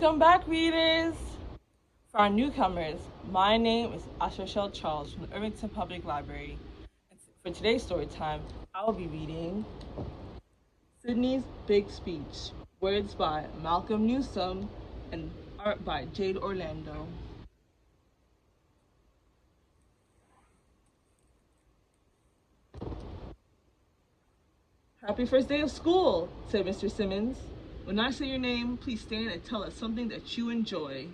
Welcome back, readers! For our newcomers, my name is Ms.Acharchelle Charles from the Irvington Public Library. And for today's story time, I will be reading Sydney's Big Speech, words by Malcolm Newsome and art by Jade Orlando. Happy first day of school, said Mr. Simmons. When I say your name, please stand and tell us something that you enjoy.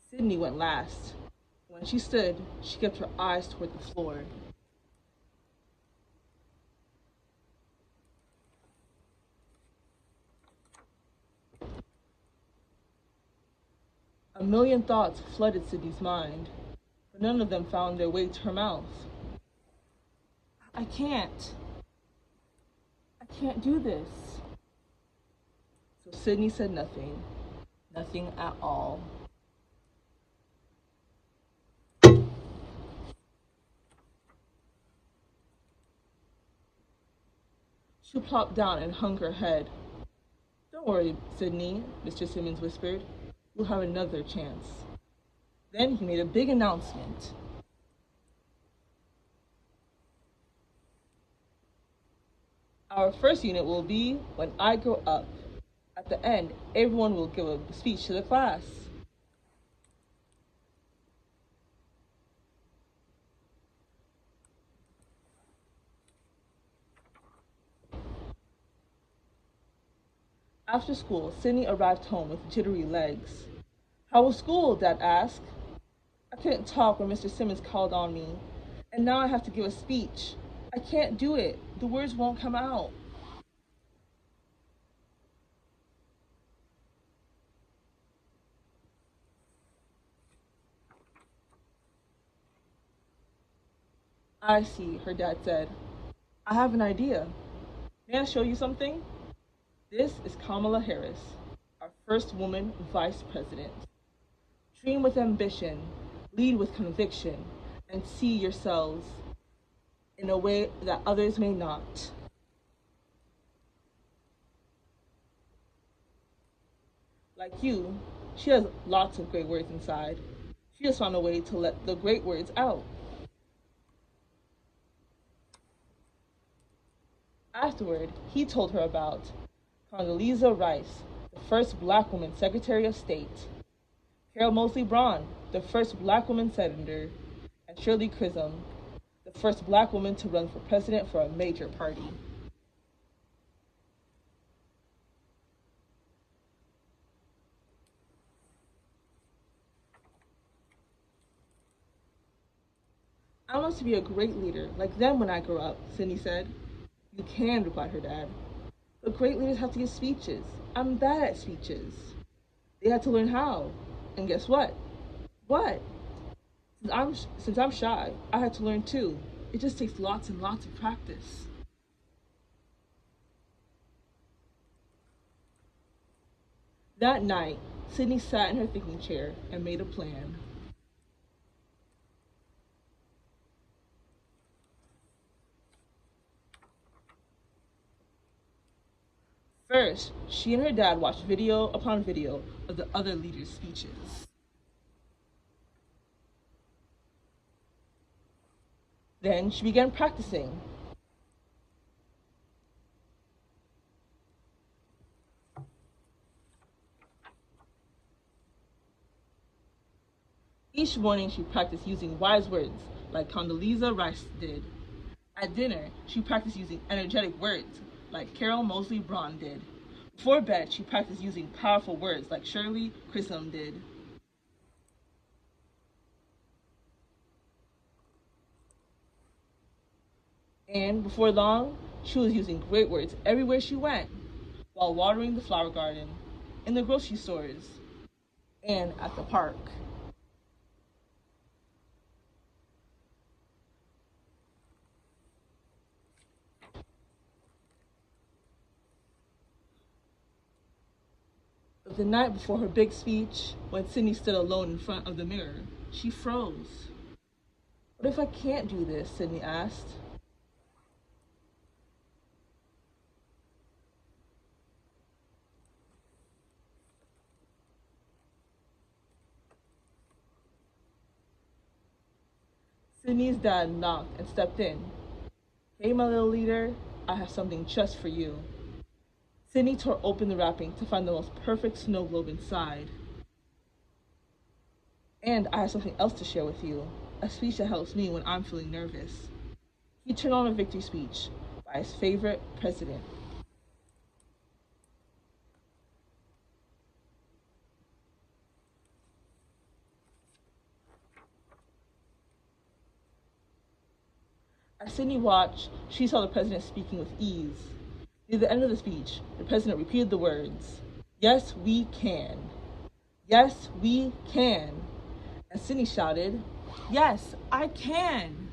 Sydney went last. When she stood, she kept her eyes toward the floor. A million thoughts flooded Sydney's mind, but none of them found their way to her mouth. I can't do this. So Sydney said nothing at all. She plopped down and hung her head. Don't worry, Sydney, Mr. Simmons whispered. You'll have another chance. Then he made a big announcement. Our first unit will be When I Grow Up. At the end, everyone will give a speech to the class. After school, Sydney arrived home with jittery legs. How was school? Dad asked. I couldn't talk when Mr. Simmons called on me, and now I have to give a speech. I can't do it. The words won't come out. I see, her dad said. I have an idea. May I show you something? This is Kamala Harris, our first woman vice president. Dream with ambition, lead with conviction, and see yourselves in a way that others may not. Like you, she has lots of great words inside. She just found a way to let the great words out. Afterward, he told her about Condoleezza Rice, the first black woman Secretary of State, Carol Moseley Braun, the first black woman senator, and Shirley Chisholm, the first black woman to run for president for a major party. I want to be a great leader, like them when I grow up, Sydney said. You can, replied her dad. But great leaders have to give speeches. I'm bad at speeches. They had to learn how. And guess what? What? Since I'm shy, I had to learn too. It just takes lots and lots of practice. That night, Sydney sat in her thinking chair and made a plan. First, she and her dad watched video upon video of the other leaders' speeches. Then she began practicing. Each morning she practiced using wise words like Condoleezza Rice did. At dinner, she practiced using energetic words like Carol Moseley Braun did. Before bed, she practiced using powerful words like Shirley Chisholm did. And before long, she was using great words everywhere she went, while watering the flower garden, in the grocery stores, and at the park. But the night before her big speech, when Sydney stood alone in front of the mirror, she froze. What if I can't do this? Sydney asked. Sydney's dad knocked and stepped in. Hey, my little leader, I have something just for you. Sydney tore open the wrapping to find the most perfect snow globe inside. And I have something else to share with you, a speech that helps me when I'm feeling nervous. He turned on a victory speech by his favorite president. As Sydney watched, she saw the president speaking with ease. Near the end of the speech, the president repeated the words, "Yes, we can. Yes, we can." And Sydney shouted, "Yes, I can."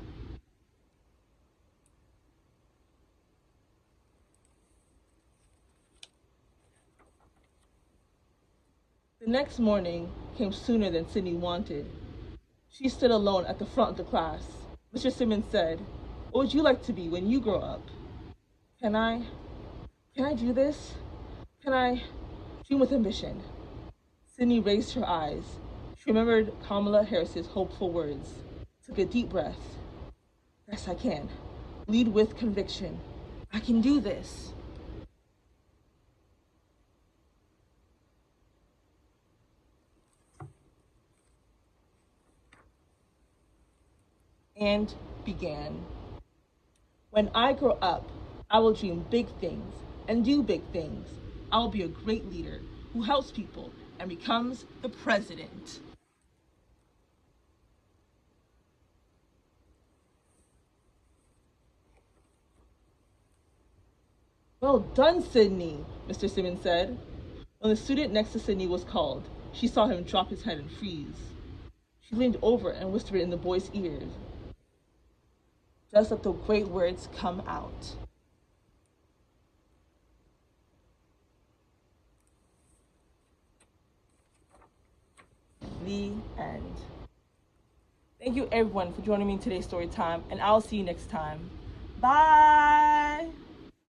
The next morning came sooner than Sydney wanted. She stood alone at the front of the class. Mr. Simmons said, "What would you like to be when you grow up?" Can I? Can I do this? Can I dream with ambition? Sydney raised her eyes. She remembered Kamala Harris's hopeful words, took a deep breath. Yes, I can. Lead with conviction. I can do this. And began. When I grow up, I will dream big things and do big things. I will be a great leader who helps people and becomes the president. Well done, Sydney, Mr. Simmons said. When the student next to Sydney was called, she saw him drop his head and freeze. She leaned over and whispered in the boy's ears, "Just let the great words come out." The end. Thank you everyone for joining me in today's story time, and I'll see you next time. Bye!